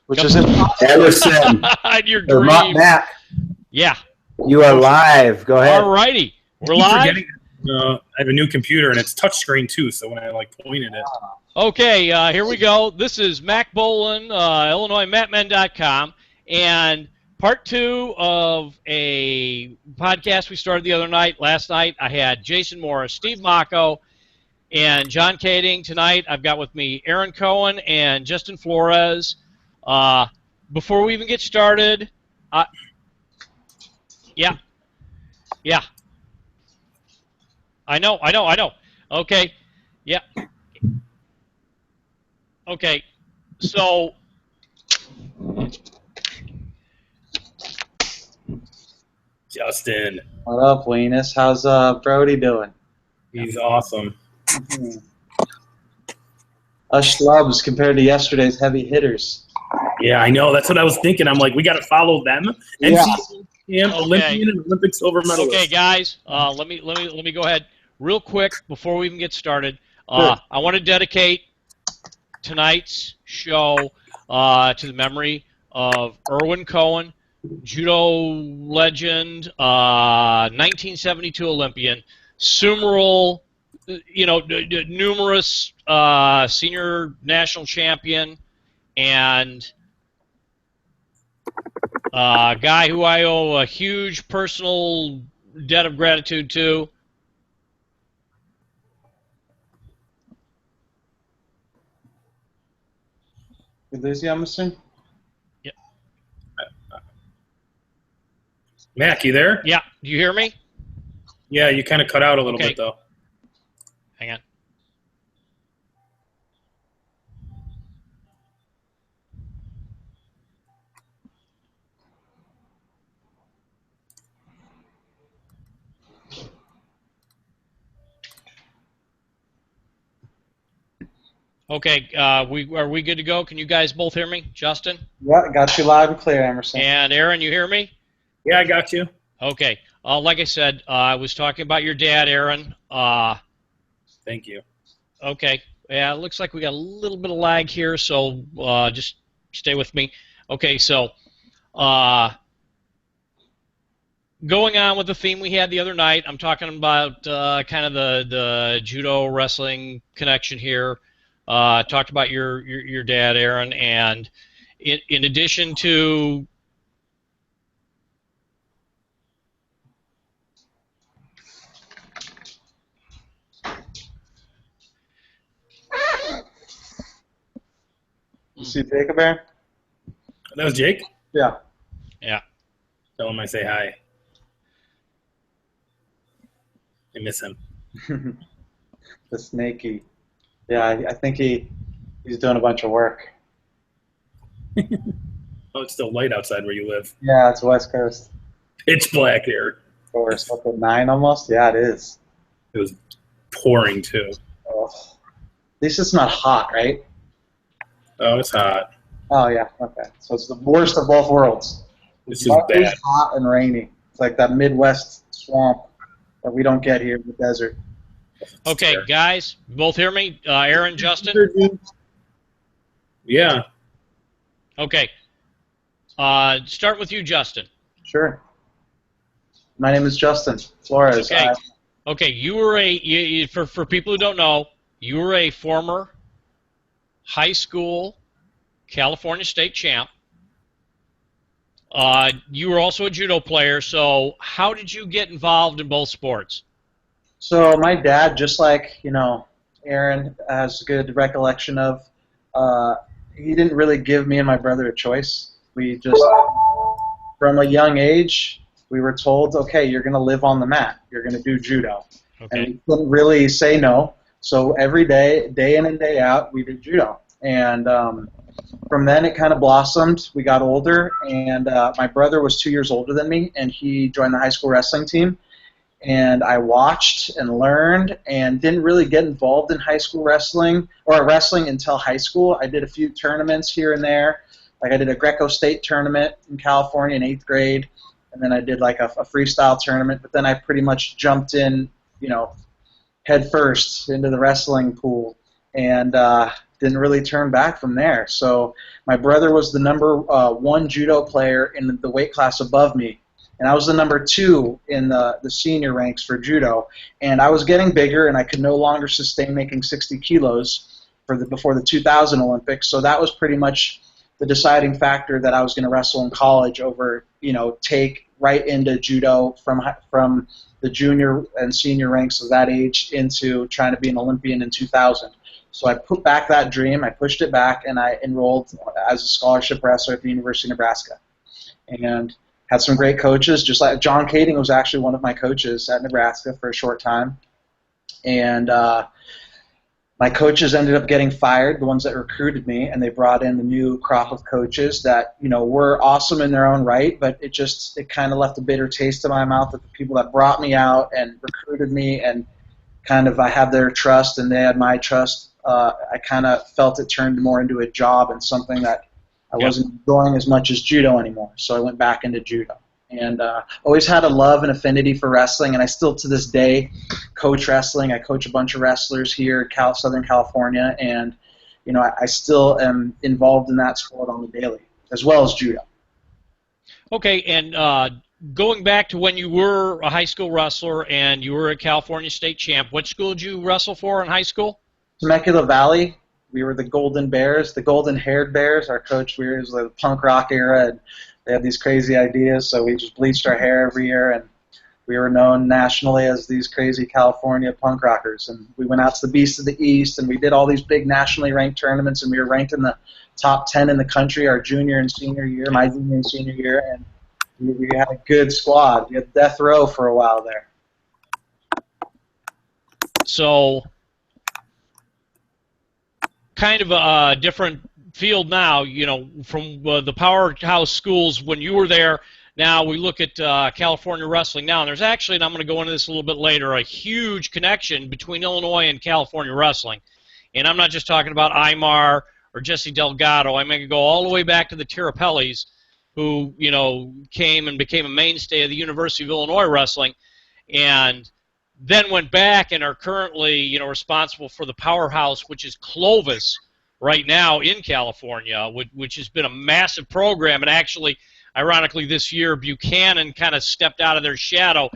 which is impossible. Ellison. Your dream. Mac. Yeah. You are live. Go ahead. All righty. We're live. I have a new computer, and it's touchscreen, too, so when I, pointed it. Okay, here we go. This is Mac Bolen, IllinoisMatmen.com, and part 2 of a podcast we started the other night. Last night, I had Jason Morris, Steve Mocco, and John Kading. Tonight, I've got with me Aaron Cohen and Justin Flores. Before we even get started, yeah. I know. Okay, yeah. Okay, so Justin. What up, Linus? How's Brody doing? He's awesome. Us schlubs compared to yesterday's heavy hitters. Yeah, I know. That's what I was thinking. I'm like, we got to follow them. Yeah. Olympian and Olympic silver medalist. Okay, guys, let me go ahead real quick before we even get started. Sure. I want to dedicate tonight's show to the memory of Erwin Cohen, judo legend, 1972 Olympian, Sumeral, numerous senior national champion, and a guy who I owe a huge personal debt of gratitude to. Did you lose you, I'm assuming? Yeah. Mac, you there? Yeah. Do you hear me? Yeah, you kind of cut out a little bit, though. Hang on. Okay, are we good to go? Can you guys both hear me? Justin? Yeah, got you loud and clear, Emerson. And Aaron, you hear me? Yeah, I got you. Okay. Like I said, I was talking about your dad, Aaron. Thank you. Okay. Yeah, it looks like we got a little bit of lag here, so just stay with me. Okay, so going on with the theme we had the other night, I'm talking about kind of the judo wrestling connection here. Talked about your dad, Aaron, and in addition to You see Jacob, Aaron? That was Jake? Yeah. Yeah. Tell him I say hi. I miss him. The snaky. Yeah, I think he's doing a bunch of work. Oh, it's still light outside where you live. Yeah, it's West Coast. It's black here. So we're up at 9 almost? Yeah, it is. It was pouring, too. Oh. At least it's not hot, right? Oh, it's hot. Oh, yeah, okay. So it's the worst of both worlds. This is bad. It's hot and rainy. It's like that Midwest swamp that we don't get here in the desert. okay, guys, both hear me? Aaron, Justin? Yeah. Okay. Start with you, Justin. Sure. My name is Justin Flores. Okay. Okay, you were for people who don't know, you were a former high school California state champ. You were also a judo player, so how did you get involved in both sports? So my dad, just like, Aaron has a good recollection of, he didn't really give me and my brother a choice. We just, from a young age, we were told, okay, you're going to live on the mat. You're going to do judo. Okay. And we couldn't really say no. So every day, day in and day out, we did judo. And from then it kind of blossomed. We got older, and my brother was 2 years older than me, and he joined the high school wrestling team. And I watched and learned and didn't really get involved in high school wrestling or wrestling until high school. I did a few tournaments here and there. Like I did a Greco State tournament in California in 8th grade, and then I did like a freestyle tournament. But then I pretty much jumped in, head first into the wrestling pool and didn't really turn back from there. So my brother was the number one judo player in the weight class above me, and I was the number 2 in the senior ranks for judo. And I was getting bigger, and I could no longer sustain making 60 kilos before the 2000 Olympics. So that was pretty much the deciding factor that I was going to wrestle in college over, take right into judo from the junior and senior ranks of that age into trying to be an Olympian in 2000. So I put back that dream, I pushed it back, and I enrolled as a scholarship wrestler at the University of Nebraska. And had some great coaches, just like John Kading was actually one of my coaches at Nebraska for a short time. And my coaches ended up getting fired, the ones that recruited me, and they brought in the new crop of coaches that, were awesome in their own right, but it kind of left a bitter taste in my mouth that the people that brought me out and recruited me and kind of I had their trust and they had my trust, I kind of felt it turned more into a job and something that I wasn't enjoying as much as judo anymore. So I went back into judo. And always had a love and affinity for wrestling, and I still to this day coach wrestling. I coach a bunch of wrestlers here in Southern California, and I still am involved in that sport on the daily, as well as judo. Okay, and going back to when you were a high school wrestler and you were a California state champ, what school did you wrestle for in high school? Temecula Valley. We were the Golden Bears, the golden-haired Bears. Our coach, we were in the punk rock era, and they had these crazy ideas, so we just bleached our hair every year, and we were known nationally as these crazy California punk rockers. And we went out to the Beast of the East, and we did all these big nationally ranked tournaments, and we were ranked in the top 10 in the country our junior and senior year, my junior and senior year, and we had a good squad. We had death row for a while there. So, kind of a different field now, from the powerhouse schools when you were there. Now we look at California wrestling now, and there's actually, and I'm going to go into this a little bit later, a huge connection between Illinois and California wrestling. And I'm not just talking about Aymar or Jesse Delgado. I'm going to go all the way back to the Tirapellis, who, came and became a mainstay of the University of Illinois wrestling, and then went back and are currently, responsible for the powerhouse, which is Clovis, right now in California, which has been a massive program. And actually, ironically, this year Buchanan kind of stepped out of their shadow